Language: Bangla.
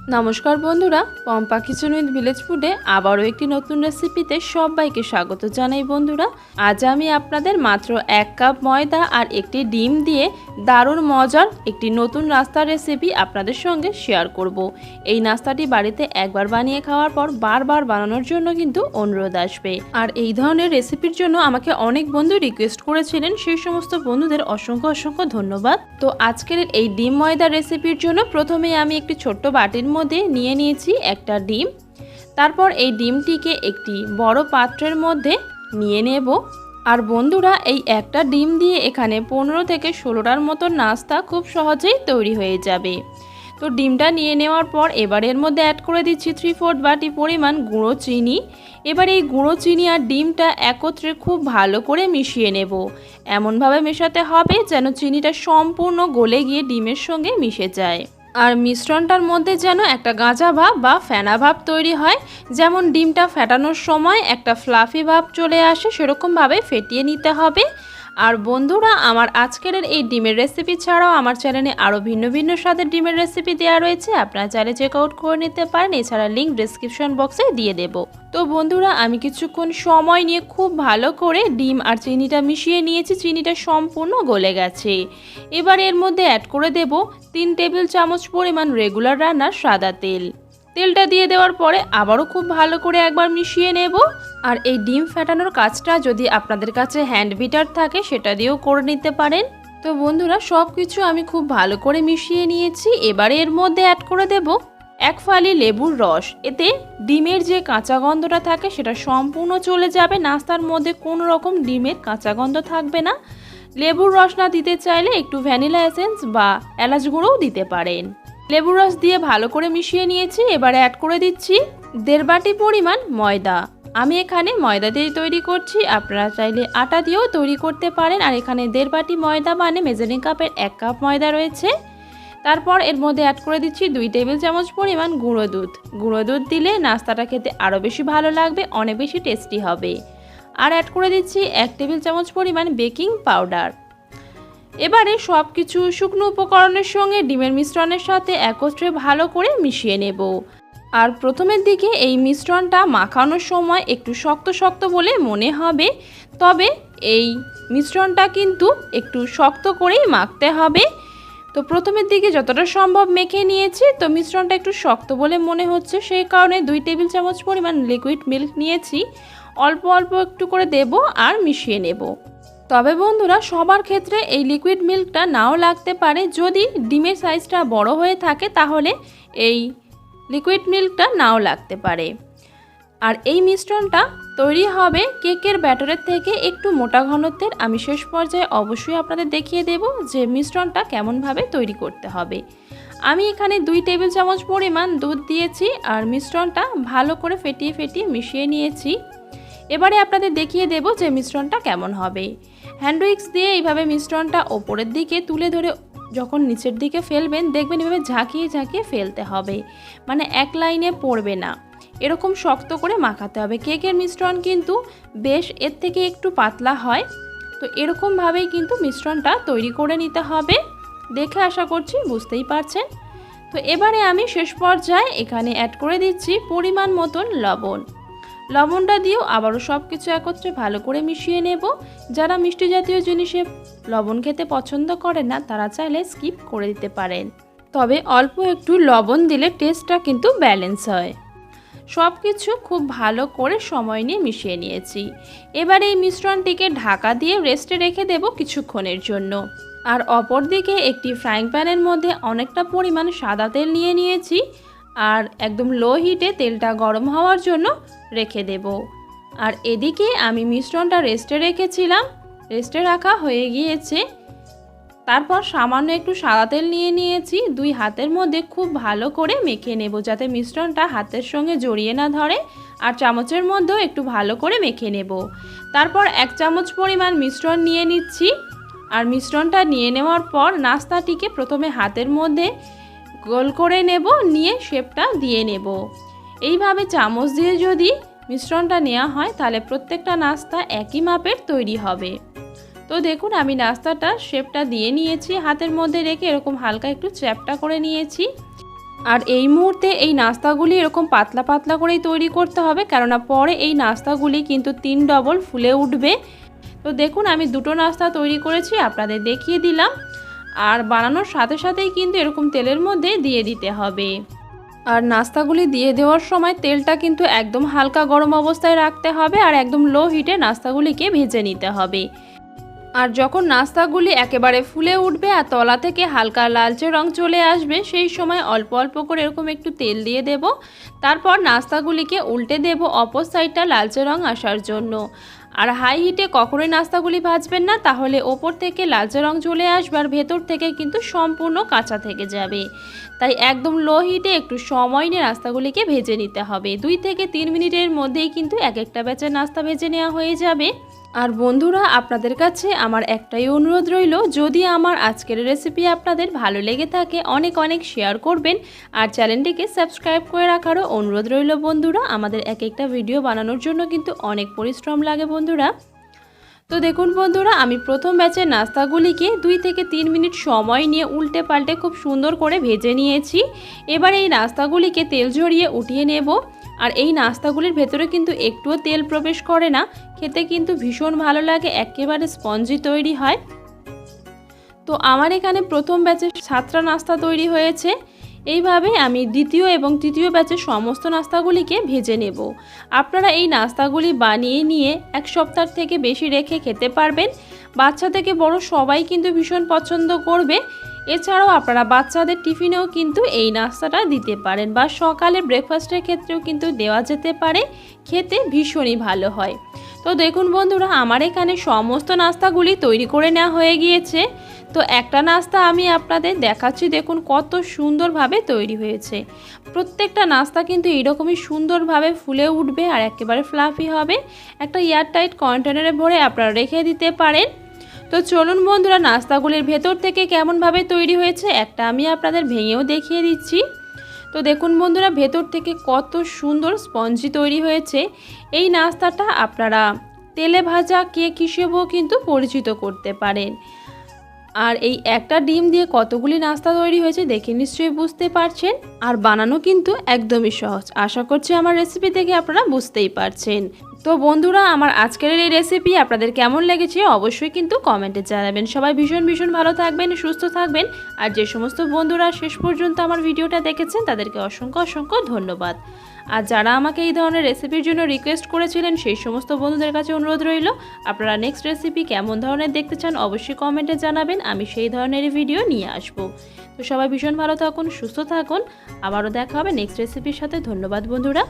নমস্কার বন্ধুরা, পম্পা কিচেন উইথ ভিলেজ ফুডে আবারও একটি নতুন রেসিপিতে সবাইকে স্বাগত জানাই। বন্ধুরা, আজ আমি আপনাদের মাত্র 1 কাপ ময়দা আর একটি ডিম দিয়ে দারুণ মজার একটি নতুন নাস্তার রেসিপি আপনাদের সঙ্গে শেয়ার করব। এই নাস্তাটি বাড়িতে একবার বানিয়ে খাওয়ার পর বারবার বানানোর জন্য কিন্তু অনুরোধ আসবে। আর এই ধরনের রেসিপির জন্য আমাকে অনেক বন্ধু রিকোয়েস্ট করেছিলেন, সেই সমস্ত বন্ধুদের অসংখ্য অসংখ্য ধন্যবাদ। তো আজকের এই ডিম ময়দা রেসিপির জন্য প্রথমে আমি একটি ছোট্ট বাটির মধ্যে নিয়ে নিয়েছি একটা ডিম। তারপর এই ডিমটিকে একটি বড় পাত্রের মধ্যে নিয়ে নেব। আর বন্ধুরা, এই একটা ডিম দিয়ে এখানে 15 থেকে 16টার মতো নাস্তা খুব সহজেই তৈরি হয়ে যাবে। তো ডিমটা নিয়ে নেওয়ার পর এবার এর মধ্যে অ্যাড করে দিচ্ছি 3/4 বাটি পরিমাণ গুঁড়ো চিনি। এবার এই গুঁড়ো চিনি আর ডিমটা একত্রে খুব ভালো করে মিশিয়ে নেব। এমনভাবে মেশাতে হবে যেন চিনিটা সম্পূর্ণ গলে গিয়ে ডিমের সঙ্গে মিশে যায়। আর মিশ্রণটার মধ্যে যেন একটা গাঁজা ভাব বা ফেনা ভাব তৈরি হয়, যেমন ডিমটা ফেটানোর সময় একটা ফ্লাফি ভাব চলে আসে, সেরকমভাবে ফেটিয়ে নিতে হবে। আর বন্ধুরা, আমার আজকের এই ডিমের রেসিপি ছাড়াও আমার চ্যানেলে আরও ভিন্ন ভিন্ন স্বাদের ডিমের রেসিপি দেওয়া রয়েছে, আপনারা চাইলে চেক আউট করে নিতে পারেন। এছাড়া লিঙ্ক ডেসক্রিপশন বক্সে দিয়ে দেব। তো বন্ধুরা, আমি কিছুক্ষণ সময় নিয়ে খুব ভালো করে ডিম আর চিনিটা মিশিয়ে নিয়েছি। চিনিটা সম্পূর্ণ গলে গেছে। এবার এর মধ্যে অ্যাড করে দেব 3 টেবিল চামচ পরিমাণ রেগুলার রান্নার সাদা তেল। তেলটা দিয়ে দেওয়ার পরে আবারও খুব ভালো করে একবার মিশিয়ে নেব। আর এই ডিম ফেটানোর কাজটা যদি আপনাদের কাছে হ্যান্ড বিটার থাকে সেটা দিয়েও করে নিতে পারেন। তো বন্ধুরা, সব কিছু আমি খুব ভালো করে মিশিয়ে নিয়েছি। এবারে এর মধ্যে অ্যাড করে দেব 1 ফালি লেবুর রস। এতে ডিমের যে কাঁচা গন্ধটা থাকে সেটা সম্পূর্ণ চলে যাবে। নাস্তার মধ্যে কোনো রকম ডিমের কাঁচা গন্ধ থাকবে না। লেবুর রস না দিতে চাইলে একটু ভ্যানিলা এসেন্স বা এলাচ গুঁড়োও দিতে পারেন। লেবুর রস দিয়ে ভালো করে মিশিয়ে নিয়েছি। এবারে অ্যাড করে দিচ্ছি 1.5 বাটি পরিমাণ ময়দা। আমি এখানে ময়দা দিয়ে তৈরি করছি, আপনারা চাইলে আটা দিয়েও তৈরি করতে পারেন। আর এখানে 1.5 বাটি ময়দা মানে মেজারিং কাপের 1 কাপ ময়দা রয়েছে। তারপর এর মধ্যে অ্যাড করে দিচ্ছি 2 টেবিল চামচ পরিমাণ গুঁড়ো দুধ। গুঁড়ো দুধ দিলে নাস্তাটা খেতে আরও বেশি ভালো লাগবে, অনেক বেশি টেস্টি হবে। আর অ্যাড করে দিচ্ছি 1 টেবিল চামচ পরিমাণ বেকিং পাউডার। এবারে সব কিছু শুকনো উপকরণের সঙ্গে ডিমের মিশ্রণের সাথে একত্রে ভালো করে মিশিয়ে নেব। আর প্রথমের দিকে এই মিশ্রণটা মাখানোর সময় একটু শক্ত শক্ত বলে মনে হবে, তবে এই মিশ্রণটা কিন্তু একটু শক্ত করেই মাখতে হবে। তো প্রথমের দিকে যতটা সম্ভব মেখে নিয়েছি। তো মিশ্রণটা একটু শক্ত বলে মনে হচ্ছে, সেই কারণে 2 টেবিল চামচ পরিমাণ লিকুইড মিল্ক নিয়েছি। অল্প অল্প একটু করে দেব আর মিশিয়ে নেব। তবে বন্ধুরা, সবার ক্ষেত্রে এই লিকুইড মিল্কটা নাও লাগতে পারে। যদি ডিমের সাইজটা বড় হয়ে থাকে তাহলে এই লিকুইড মিল্কটা নাও লাগতে পারে। আর এই মিশ্রণটা তৈরি হবে কেকের ব্যাটারের থেকে একটু মোটা ঘনত্বের। আমি শেষ পর্যায়ে অবশ্যই আপনাদের দেখিয়ে দেব যে মিশ্রণটা কেমনভাবে তৈরি করতে হবে। আমি এখানে 2 টেবিল চামচ পরিমাণ দুধ দিয়েছি আর মিশ্রণটা ভালো করে ফেটিয়ে ফেটিয়ে মিশিয়ে নিয়েছি। এবারে আপনাদের দেখিয়ে দেব যে মিশ্রণটা কেমন হবে। হ্যান্ড উইক্স দিয়ে এইভাবে মিশ্রণটা ওপরের দিকে তুলে ধরে যখন নিচের দিকে ফেলবেন, দেখবেন এভাবে ঝাঁকিয়ে ঝাঁকিয়ে ফেলতে হবে, মানে এক লাইনে পড়বে না। এরকম শক্ত করে মাখাতে হবে। কেকের মিশ্রণ কিন্তু বেশ এর থেকে একটু পাতলা হয়। তো এরকমভাবেই কিন্তু মিশ্রণটা তৈরি করে নিতে হবে। দেখে আশা করছি বুঝতেই পারছেন। তো এবারে আমি শেষ পর্যায়ে এখানে অ্যাড করে দিচ্ছি পরিমাণ মতন লবণ। লবণটা দিয়েও আবারও সব কিছু একত্রে ভালো করে মিশিয়ে নেব। যারা মিষ্টি জাতীয় জিনিসে লবণ খেতে পছন্দ করেন না তারা চাইলে স্কিপ করে দিতে পারেন, তবে অল্প একটু লবণ দিলে টেস্টটা কিন্তু ব্যালেন্স হয়। সব কিছু খুব ভালো করে সময় নিয়ে মিশিয়ে নিয়েছি। এবার এই মিশ্রণটিকে ঢাকা দিয়ে রেস্টে রেখে দেব কিছুক্ষণের জন্য। আর অপর দিকে একটি ফ্রাইং প্যানের মধ্যে অনেকটা পরিমাণ সাদা তেল নিয়ে নিয়েছি আর একদম লো হিটে তেলটা গরম হওয়ার জন্য রেখে দেব। আর এদিকে আমি মিশ্রণটা রেস্টে রেখেছিলাম, রেস্টে রাখা হয়ে গিয়েছে। তারপর সামান্য একটু সাদা তেল নিয়ে নিয়েছি। 2 হাতের মধ্যে খুব ভালো করে মেখে নেব যাতে মিশ্রণটা হাতের সঙ্গে জড়িয়ে না ধরে। আর চামচের মধ্যেও একটু ভালো করে মেখে নেব। তারপর 1 চামচ পরিমাণ মিশ্রণ নিয়ে নিচ্ছি। আর মিশ্রণটা নিয়ে নেওয়ার পর নাস্তাটিকে প্রথমে হাতের মধ্যে গোল করে নেব, নিয়ে শেপটা দিয়ে নেব। এইভাবে চামচ দিয়ে যদি মিশ্রণটা নেওয়া হয় তাহলে প্রত্যেকটা নাস্তা একই মাপের তৈরি হবে। তো দেখুন, আমি নাস্তাটা শেপটা দিয়ে নিয়েছি, হাতের মধ্যে রেখে এরকম হালকা একটু চ্যাপটা করে নিয়েছি। আর এই মুহূর্তে এই নাস্তাগুলি এরকম পাতলা পাতলা করেই তৈরি করতে হবে, কেননা পরে এই নাস্তাগুলি কিন্তু 3 ডবল ফুলে উঠবে। তো দেখুন আমি দুটো নাস্তা তৈরি করেছি, আপনাদের দেখিয়ে দিলাম। আর বানানোর সাথে সাথেই কিন্তু এরকম তেলের মধ্যে দিয়ে দিতে হবে। আর নাস্তাগুলি দিয়ে দেওয়ার সময় তেলটা কিন্তু একদম হালকা গরম অবস্থায় রাখতে হবে আর একদম লো হিটে নাস্তাগুলিকে ভেজে নিতে হবে। আর যখন নাস্তাগুলি একেবারে ফুলে উঠবে আর তলা থেকে হালকা লালচে রং চলে আসবে, সেই সময় অল্প অল্প করে এরকম একটু তেল দিয়ে দেব। তারপর নাস্তাগুলিকে উল্টে দেব অপর সাইডটা লালচে রং আসার জন্য। আর হাই হিটে কখনোই নাস্তাগুলি ভাজবেন না, তাহলে ওপর থেকে লালচে রং চলে আসবে আর ভেতর থেকে কিন্তু সম্পূর্ণ কাঁচা থেকে যাবে। তাই একদম লো হিটে একটু সময় নিয়ে নাস্তাগুলিকে ভেজে নিতে হবে। 2 থেকে 3 মিনিটের মধ্যেই কিন্তু এক একটা ব্যাচের নাস্তা ভেজে নেওয়া হয়ে যাবে। আর বন্ধুরা আপনাদের কাছে আমার একটাই অনুরোধ রইল, যদি আমার আজকের রেসিপি আপনাদের ভালো লেগে থাকে অনেক অনেক শেয়ার করবেন আর চ্যানেলটিকে সাবস্ক্রাইব করে রাখারও অনুরোধ রইল। বন্ধুরা আমাদের এক একটা ভিডিও বানানোর জন্য কিন্তু অনেক পরিশ্রম লাগে বন্ধুরা। তো দেখুন বন্ধুরা আমি প্রথম ব্যাচের নাস্তাগুলিকে 2 থেকে 3 মিনিট সময় নিয়ে উল্টে পাল্টে খুব সুন্দর করে ভেজে নিয়েছি। এবার এই নাস্তাগুলিকে তেল ঝরিয়ে উঠিয়ে নেব। আর এই নাস্তাগুলির ভেতরে কিন্তু একটুও তেল প্রবেশ করে না, খেতে কিন্তু ভীষণ ভালো লাগে, একেবারে স্পঞ্জি তৈরি হয়। তো আমার এখানে প্রথম ব্যাচে 7টা নাস্তা তৈরি হয়েছে। এইভাবে আমি দ্বিতীয় এবং তৃতীয় ব্যাচের সমস্ত নাস্তাগুলিকে ভেজে নেব। আপনারা এই নাস্তাগুলি বানিয়ে নিয়ে 1 সপ্তাহ থেকে বেশি রেখে খেতে পারবেন। বাচ্চা থেকে বড় সবাই কিন্তু ভীষণ পছন্দ করবে। এছাড়াও আপনারা বাচ্চাদের টিফিনেও কিন্তু এই নাস্তাটা দিতে পারেন বা সকালে ব্রেকফাস্টের ক্ষেত্রেও কিন্তু দেওয়া যেতে পারে, খেতে ভীষণই ভালো হয়। তো দেখুন বন্ধুরা আমার এখানে সমস্ত নাস্তাগুলি তৈরি করে নেওয়া হয়ে গিয়েছে। তো একটা নাস্তা আমি আপনাদের দেখাচ্ছি, দেখুন কত সুন্দরভাবে তৈরি হয়েছে। প্রত্যেকটা নাস্তা কিন্তু এরকমই সুন্দরভাবে ফুলে উঠবে আর একেবারে ফ্লাফি হবে। একটা এয়ারটাইট কন্টেনারে ভরে আপনারা রেখে দিতে পারেন। তো চলুন বন্ধুরা নাস্তাগুলির ভেতর থেকে কেমনভাবে তৈরি হয়েছে একটা আমি আপনাদের ভেঙেও দেখিয়ে দিচ্ছি। তো দেখুন বন্ধুরা ভেতর থেকে কত সুন্দর স্পঞ্জি তৈরি হয়েছে। এই নাস্তাটা আপনারা তেলে ভাজা কেক হিসেবেও কিন্তু পরিচিত করতে পারেন। আর এই একটা ডিম দিয়ে কতগুলি নাস্তা তৈরি হয়েছে দেখে নিশ্চয়ই বুঝতে পারছেন। আর বানানো কিন্তু একদমই সহজ, আশা করছি আমার রেসিপি দেখে আপনারা বুঝতেই পারছেন। তো বন্ধুরা আমার আজকের এই রেসিপি আপনাদের কেমন লেগেছে অবশ্যই কিন্তু কমেন্টে জানাবেন। সবাই ভীষণ ভীষণ ভালো থাকবেন, সুস্থ থাকবেন। আর যে সমস্ত বন্ধুরা শেষ পর্যন্ত আমার ভিডিওটা দেখেছেন তাদেরকে অসংখ্য অসংখ্য ধন্যবাদ। আর যারা আমাকে এই ধরনের রেসিপির জন্য রিকোয়েস্ট করেছিলেন সেই সমস্ত বন্ধুদের কাছে অনুরোধ রইল, আপনারা নেক্সট রেসিপি কেমন ধরনের দেখতে চান অবশ্যই কমেন্টে জানাবেন, আমি সেই ধরনের ভিডিও নিয়ে আসব। তো সবাই ভীষণ ভালো থাকুন, সুস্থ থাকুন, আবারও দেখা হবে নেক্সট রেসিপির সাথে। ধন্যবাদ বন্ধুরা।